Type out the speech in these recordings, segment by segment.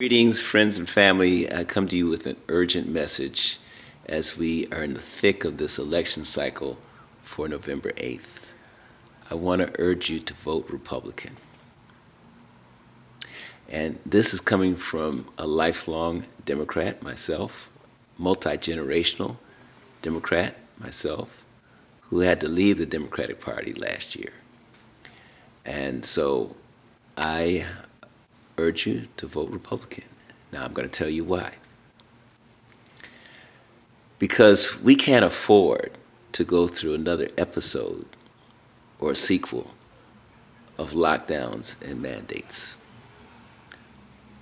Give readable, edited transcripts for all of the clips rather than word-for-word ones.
Greetings, friends and family. I come to you with an urgent message as we are in the thick of this election cycle for November 8th. I want to urge you to vote Republican. And this is coming from a lifelong Democrat myself, multi-generational Democrat myself, who had to leave the Democratic Party last year. And so I urge you to vote Republican. Now I'm going to tell you why. Because we can't afford to go through another episode or sequel of lockdowns and mandates.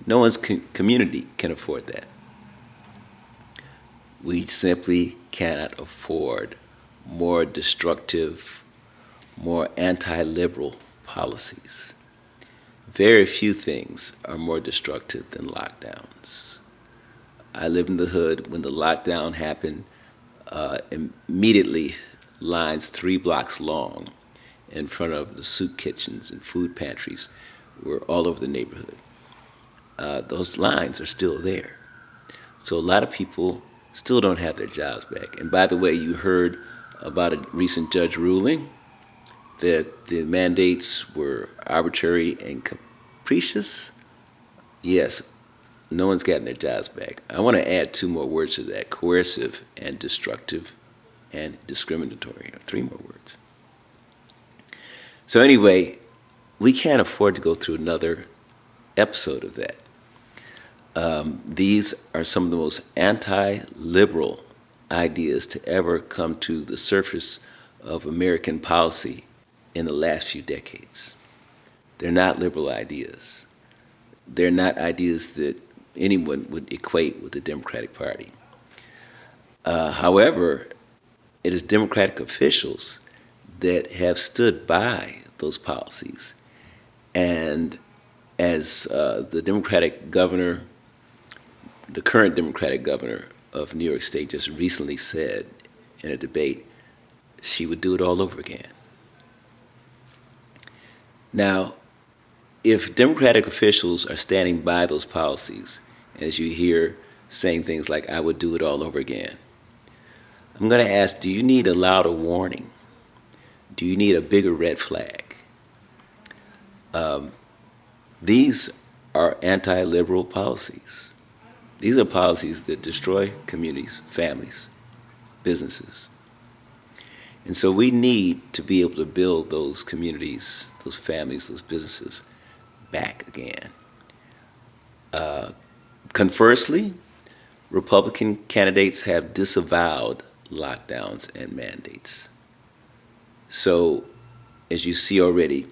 No one's community can afford that. We simply cannot afford more destructive, more anti-liberal policies. Very few things are more destructive than lockdowns. I lived in the hood when the lockdown happened. Immediately, lines 3 blocks long in front of the soup kitchens and food pantries were all over the neighborhood. Those lines are still there. So a lot of people still don't have their jobs back. And by the way, you heard about a recent judge ruling that the mandates were arbitrary and capricious. Yes, no one's gotten their jobs back. I want to add 2 more words to that: coercive and destructive and discriminatory, or 3 more words. So anyway, we can't afford to go through another episode of that. These are some of the most anti-liberal ideas to ever come to the surface of American policy in the last few decades. They're not liberal ideas. They're not ideas that anyone would equate with the Democratic Party. However, it is Democratic officials that have stood by those policies. And as the current Democratic governor of New York State just recently said in a debate, she would do it all over again. Now, if Democratic officials are standing by those policies, as you hear saying things like, "I would do it all over again," I'm going to ask, do you need a louder warning? Do you need a bigger red flag? These are anti-liberal policies. These are policies that destroy communities, families, businesses. And so we need to be able to build those communities, those families, those businesses back again. Conversely, Republican candidates have disavowed lockdowns and mandates. So, as you see already,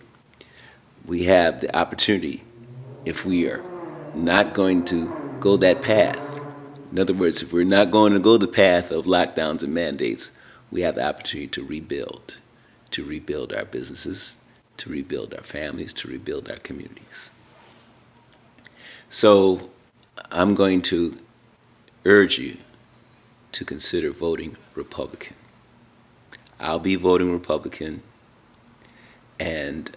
we have the opportunity, if we are not going to go that path, in other words, if we're not going to go the path of lockdowns and mandates, we have the opportunity to rebuild our businesses, to rebuild our families, to rebuild our communities. So I'm going to urge you to consider voting Republican. I'll be voting Republican, and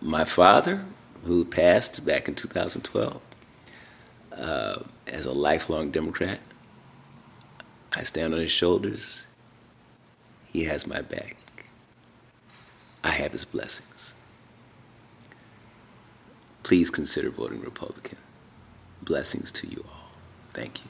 my father, who passed back in 2012, as a lifelong Democrat, I stand on his shoulders. He has my back. I have his blessings. Please consider voting Republican. Blessings to you all. Thank you.